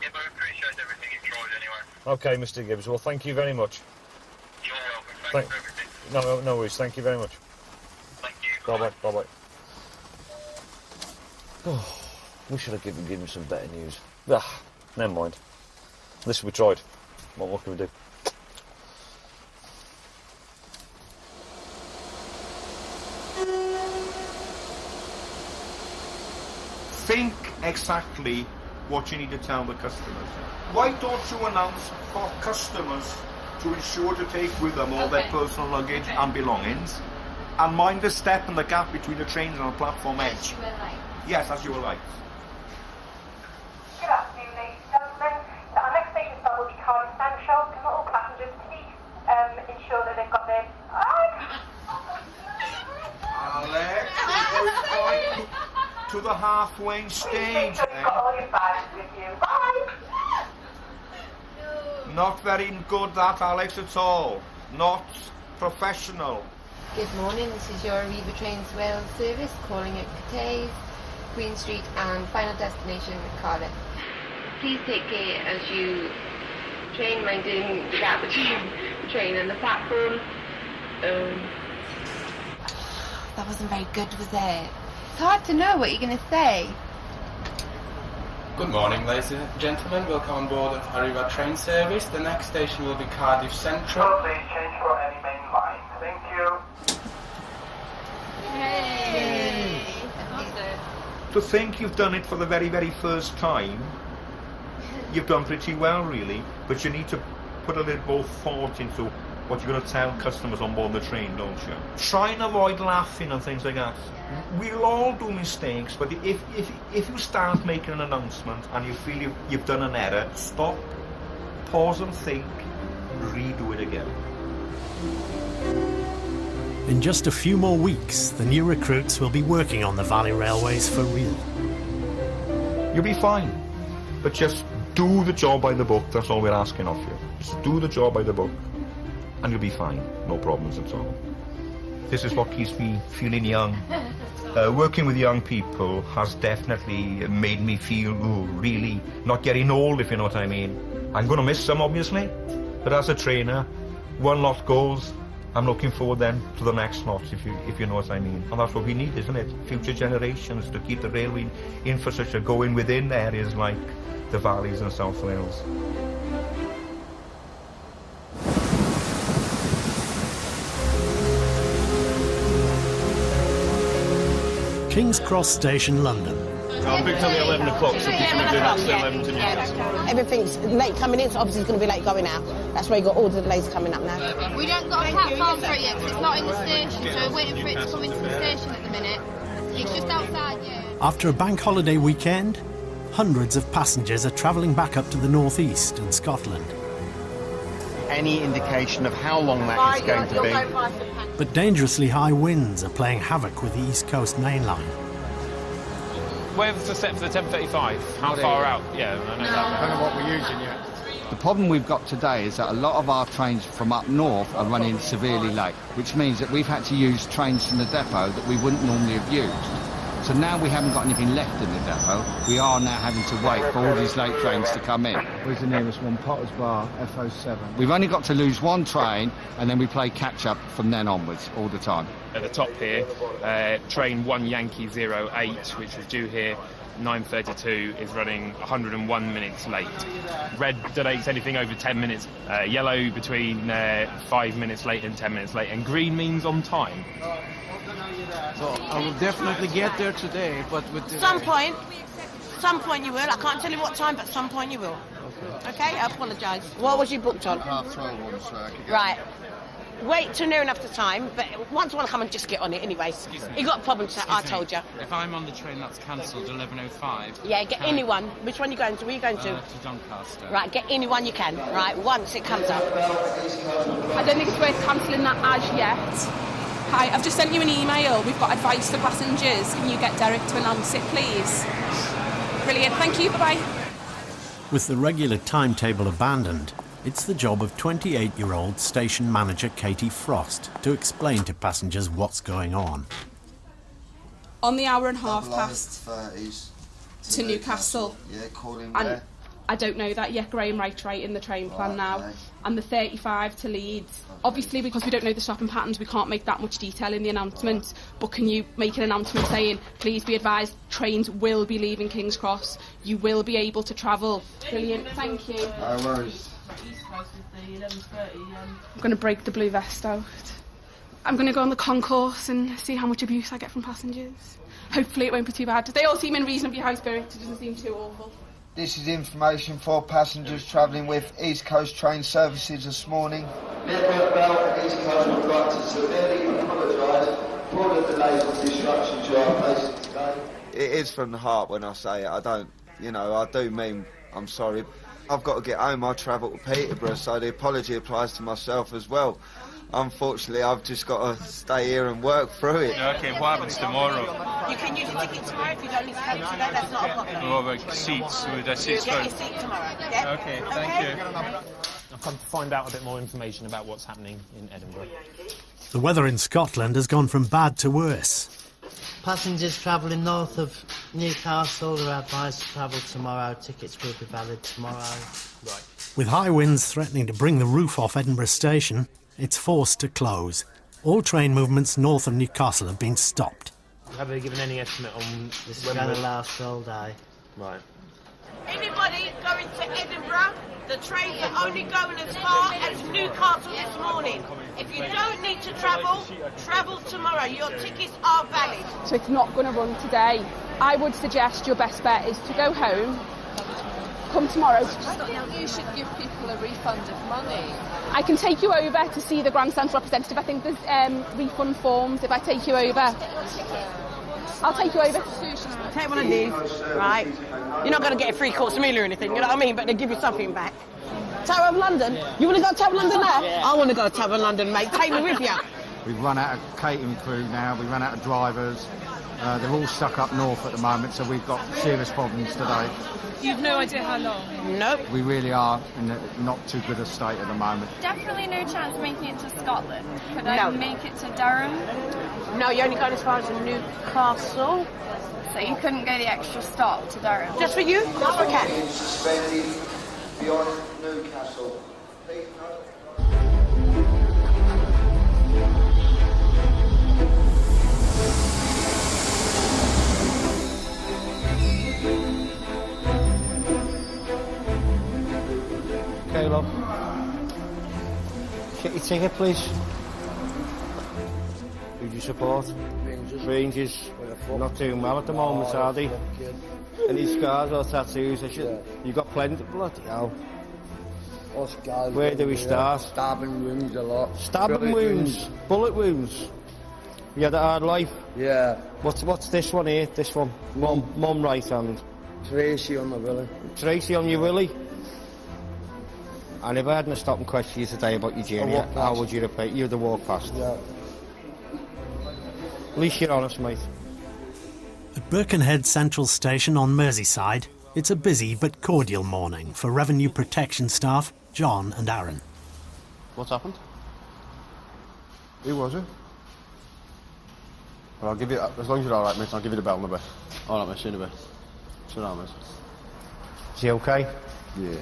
Yeah, but I appreciate everything you've tried anyway. Okay, Mr. Gibbs, well, thank you very much. You're welcome. Thanks for everything. No worries, thank you very much. Thank you. Bye-bye, bye-bye. Oh, we should have given him some better news. Never mind. Listen, we tried. What can we do? Think exactly what you need to tell the customers. Why don't you announce for customers to ensure to take with them all their personal luggage and belongings, and mind the step and the gap between the trains and the platform edge? Yes, as you were like. Good afternoon, ladies and gentlemen. Our next station stop will be Cardiff Central. Can all passengers please ensure that they've got their... Alex, we're going to the halfway stage. All your bags with you. Bye. Not very good, that, Alex, at all. Not professional. Good morning, this is your Arriva Trains Rail service calling at Cathays, Queen Street and final destination Cardiff. Please take care as you train, minding the gap between the train and the platform. That wasn't very good, was it? It's hard to know what you're going to say. Good morning, ladies and gentlemen. Welcome on board of Arriva train service. The next station will be Cardiff Central. Please change for any main line. Thank you. Hey! To think you've done it for the very, very first time, you've done pretty well, really, but you need to put a little more thought into what you're going to tell customers on board the train, don't you? Try and avoid laughing and things like that. We'll all do mistakes, but if you start making an announcement and you feel you've done an error, stop, pause and think, redo it again. In just a few more weeks, the new recruits will be working on the Valley Railways for real. You'll be fine, but just do the job by the book, that's all we're asking of you. Just do the job by the book, and you'll be fine, no problems at all. This is what keeps me feeling young. Working with young people has definitely made me feel really not getting old, if you know what I mean. I'm going to miss some, obviously, but as a trainer, one lot goes. I'm looking forward then to the next lot, if you know what I mean. And that's what we need, isn't it? Future generations to keep the railway infrastructure going within areas like the valleys and South Wales. King's Cross Station, London. I'll book till 11 o'clock, so people can do that till 11 to Newcastle. Everything's late coming in, so obviously it's going to be late going out. That's why you've got all the delays coming up now. We don't got a platform for it yet because it's not in the station, so we're waiting for it to come into the station at the minute. It's just outside, yeah. After a bank holiday weekend, hundreds of passengers are travelling back up to the northeast and Scotland. Any indication of how long that is going to be? But dangerously high winds are playing havoc with the East Coast main line. Where's the set for the 10:35? How far out? Yeah, I know that. I don't know what we're using yet. The problem we've got today is that a lot of our trains from up north are running severely late, which means that we've had to use trains from the depot that we wouldn't normally have used. So now we haven't got anything left in the depot. We are now having to wait for all these late trains to come in. Where's the nearest one? Potters Bar, FO7. We've only got to lose one train, and then we play catch-up from then onwards, all the time. At the top here, train 1 Yankee 08, which was due here 9:32, is running 101 minutes late. Red delays anything over 10 minutes. Yellow between 5 minutes late and 10 minutes late. And green means on time. So I will definitely get there today, but with Some point you will. I can't tell you what time, but some point you will. Okay, I apologise. What was you booked on? 12:30, so I can get Right. Wait till near enough the time, but once you want to come and just get on it anyway. You got a problem, I told you. If I'm on the train that's cancelled 11:05. Yeah, get anyone. Which one are you going to? Where are you going to? To Doncaster. Right, get anyone you can. Right, once it comes up. I don't think it's worth cancelling that as yet. Hi, I've just sent you an email. We've got advice for passengers. Can you get Derek to announce it, please? Brilliant, thank you, bye-bye. With the regular timetable abandoned, it's the job of 28-year-old station manager Katie Frost to explain to passengers what's going on. On the hour and a half past 30s to Newcastle. Yeah, calling And there. I don't know that yet. Graham Wright's right in the train plan now. okay. And the 35 to Leeds. Obviously, because we don't know the stopping patterns, we can't make that much detail in the announcement. But can you make an announcement saying, please be advised, trains will be leaving King's Cross. You will be able to travel. Brilliant, thank you. No worries. I'm going to break the blue vest out. I'm going to go on the concourse and see how much abuse I get from passengers. Hopefully it won't be too bad. They all seem in reasonably high spirits. It doesn't seem too awful. This is information for passengers travelling with East Coast train services this morning. Network Bell and East Coast would like to severely apologise for the delays and disruptions you are facing today. It is from the heart when I say it. I do mean I'm sorry. I've got to get home. I travel to Peterborough, so the apology applies to myself as well. Unfortunately, I've just got to stay here and work through it. Okay, what happens tomorrow? You can use a ticket tomorrow if you don't need to come today, that's not a problem. What about seats? Would I seats Get your seat tomorrow, yeah? Okay, thank you. I've come to find out a bit more information about what's happening in Edinburgh. The weather in Scotland has gone from bad to worse. Passengers travelling north of Newcastle are advised to travel tomorrow. Tickets will be valid tomorrow. Right. With high winds threatening to bring the roof off Edinburgh Station, it's forced to close. All train movements north of Newcastle have been stopped. Have they given any estimate on This is going to last all day. Right. Anybody going to Edinburgh, the trains are only going as far as Newcastle this morning. If you don't need to travel tomorrow. Your tickets are valid. So it's not going to run today. I would suggest your best bet is to go home, come tomorrow. You should give people a refund of money. I can take you over to see the grandstand representative. I think there's refund forms if I take you over. I'll take you over. Take one of these, right? You're not going to get a free-course meal or anything, you know what I mean? But they give you something back. Tower of London? You want to go to Tower of London now? I want to go to Tower of London, mate. Take me with you. We've run out of catering crew now, we've run out of drivers. They're all stuck up north at the moment, so we've got serious problems today. You've no idea how long? Nope. We really are in a not too good a state at the moment. Definitely no chance of making it to Scotland. Could No. I make it to Durham? No, you're only going as far as Newcastle. So you couldn't go the extra stop to Durham? Just for you? Just for Cat. Suspended beyond Newcastle. Please note. Okay, love. Get your ticket, please. Who do you support? Rangers. Not doing well at the moment, are they? Any scars or tattoos? You've got plenty. Bloody hell. Where do we start? Stabbing wounds a lot. Stabbing wounds? Bullet wounds? You had a hard life? Yeah. What's this one here? This one? Mum right hand. Tracy on my willy. Tracy on your willy? And if I hadn't stopped and questioned you today about your journey, how would you repay? You'd have walked past. Yeah. At least you're honest, mate. At Birkenhead Central Station on Merseyside, it's a busy but cordial morning for revenue protection staff John and Aaron. What's happened? Who was it? Well, I'll give you, as long as you're alright, mate, I'll give you the bell in a bit. Alright, mate, see you in a bit. Sit down, mate. Is he okay? Yeah.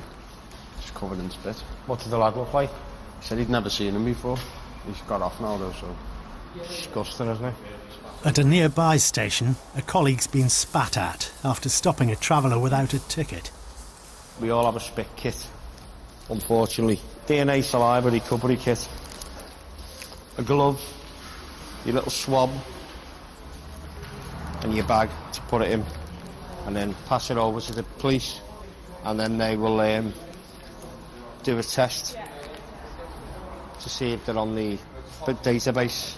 Just covered in spit. What did the lad look like? He said he'd never seen him before. He's got off now, though, so... Disgusting, isn't it? At a nearby station, a colleague's been spat at after stopping a traveller without a ticket. We all have a spit kit, unfortunately. DNA saliva recovery kit. A glove, your little swab, and your bag to put it in. And then pass it over to the police, and then they will do a test to see if they're on the database.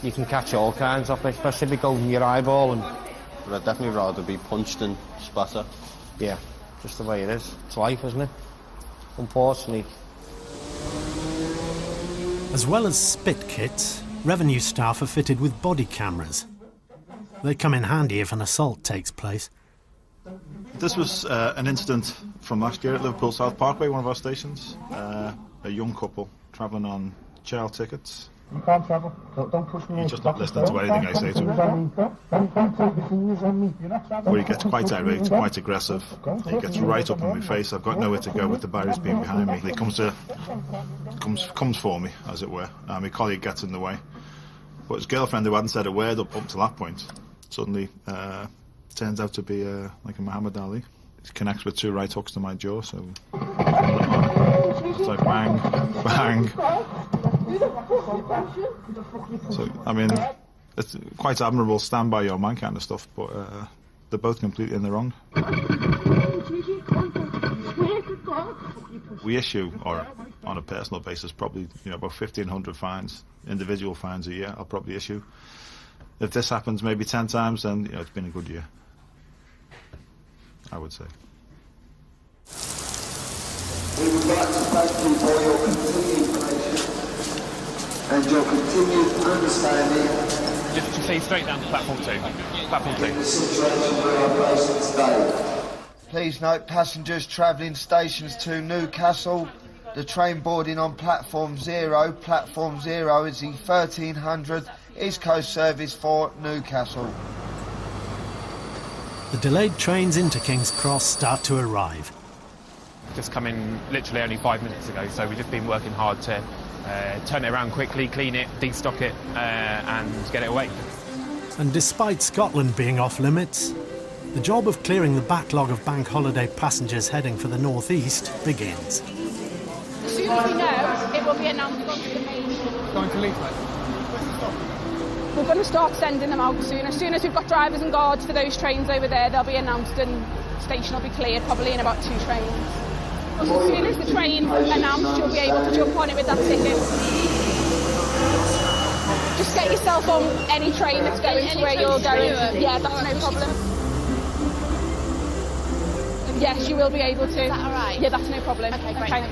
You can catch all kinds of it, especially if it goes in your eyeball. But I'd definitely rather be punched than spatter. Yeah, just the way it is. It's life, isn't it? Unfortunately. As well as spit kits, revenue staff are fitted with body cameras. They come in handy if an assault takes place. This was an incident from last year at Liverpool South Parkway, one of our stations. A young couple travelling on child tickets. You can't travel. Don't push me. He's just not listening to anything I say to him. Where he gets quite irate, quite aggressive. He gets right up in my face. I've got nowhere to go with the barriers being behind me. He comes for me, as it were. My colleague gets in the way. But his girlfriend, who hadn't said a word up to that point, suddenly turns out to be like a Muhammad Ali. He connects with two right hooks to my jaw, so it's like bang, bang. So, I mean, it's quite admirable, stand by your man kind of stuff, but they're both completely in the wrong. We issue, or on a personal basis, probably about 1,500 fines, individual fines a year. I'll probably issue. If this happens maybe 10 times, then it's been a good year, I would say. We would like to thank you for your continued patience and your continued understanding. Just proceed straight down to platform 2. Platform 2. In the situation we are facing today. Please note, passengers travelling stations to Newcastle, the train boarding on platform 0. Platform 0 is the 1300 East Coast service for Newcastle. The delayed trains into King's Cross start to arrive. Just come in literally only 5 minutes ago, so we've just been working hard to turn it around quickly, clean it, destock it, and get it away. And despite Scotland being off limits, the job of clearing the backlog of bank holiday passengers heading for the northeast begins. As soon as we know, it will be announced onto the main. Going to Leaflet. We're going to start sending them out soon. As soon as we've got drivers and guards for those trains over there, they'll be announced and the station will be cleared probably in about 2 trains. As soon as the train's announced, you'll be able to jump on it with that ticket. just get yourself on any train that's going to where you're going. Yeah, that's no problem. Yes, you will be able to. Is that all right? Yeah, that's no problem. Okay, great. Okay.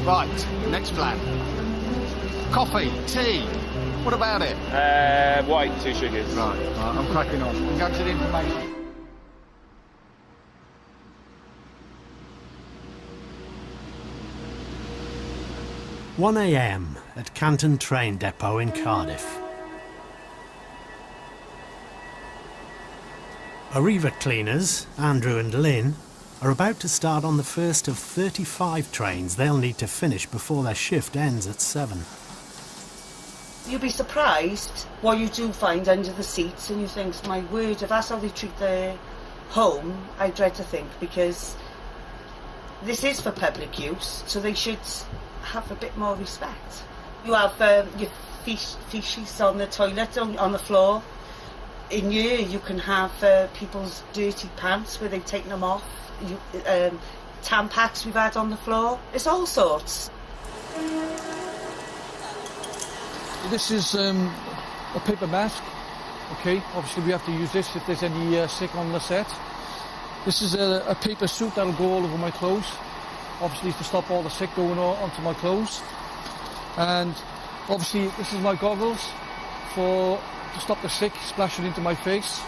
Right, next plan. Coffee, tea. What about it? White, 2 sugars. Right, I'm cracking on. Go to the information. One a.m. at Canton train depot in Cardiff. Arriva cleaners, Andrew and Lynn, are about to start on the first of 35 trains they'll need to finish before their shift ends at 7. You'll be surprised what you do find under the seats, and you think, my word, if that's how they treat their home, I dread to think, because this is for public use, so they should have a bit more respect. You have your feces on the toilet, on the floor. In here you can have people's dirty pants where they've taken them off. Tampons we've had on the floor. It's all sorts. This is a paper mask. Okay, obviously we have to use this if there's any sick on the set. This is a paper suit that'll go all over my clothes. Obviously to stop all the sick going onto my clothes. And obviously this is my goggles to stop the sick splashing into my face.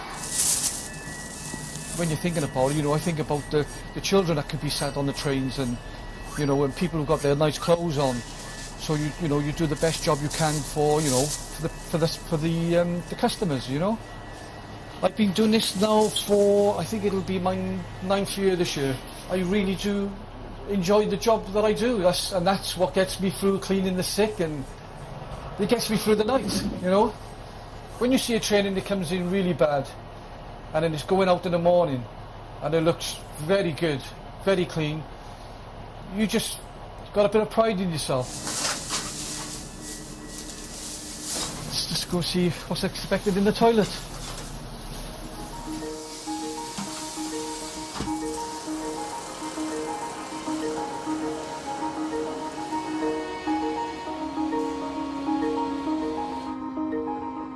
When you're thinking about it, I think about the children that could be sat on the trains, and and people who've got their nice clothes on. So you do the best job you can for the customers. I've been doing this now for, I think it'll be my 9th year this year. I really do enjoy the job that I do. That's what gets me through cleaning the sick, and it gets me through the night. When you see a train that comes in really bad, and then it's going out in the morning, and it looks very good, very clean, you just got a bit of pride in yourself. Let's just go see what's expected in the toilet.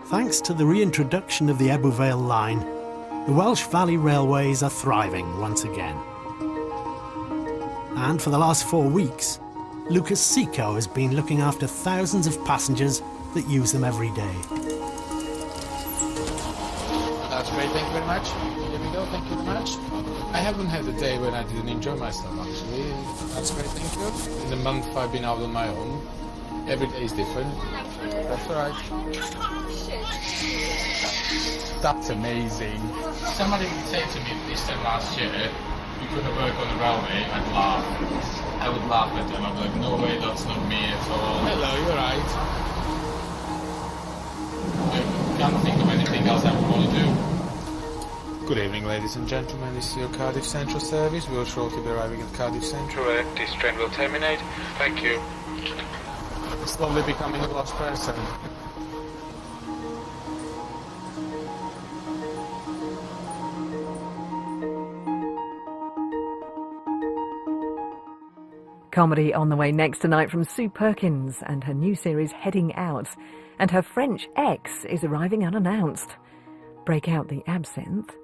Thanks to the reintroduction of the Ebbw Vale line, the Welsh Valley Railways are thriving once again. And for the last 4 weeks, Lucas Seco has been looking after thousands of passengers that use them every day. That's great, thank you very much. Here we go, thank you very much. I haven't had a day when I didn't enjoy myself, actually. That's great, thank you. In the month I've been out on my own, every day is different. That's all right. That's amazing. Somebody would say to me this time last year, you could have worked on the railway, I'd laugh. I would laugh at them. I'd be like, no way, that's not me at all. Hello, you're right. I can't think of anything else I would want to do. Good evening, ladies and gentlemen. This is your Cardiff Central service. We will shortly be arriving at Cardiff Central, where this train will terminate. Thank you. Slowly becoming a lost person. Comedy on the way next tonight from Sue Perkins and her new series Heading Out. And her French ex is arriving unannounced. Break out the absinthe.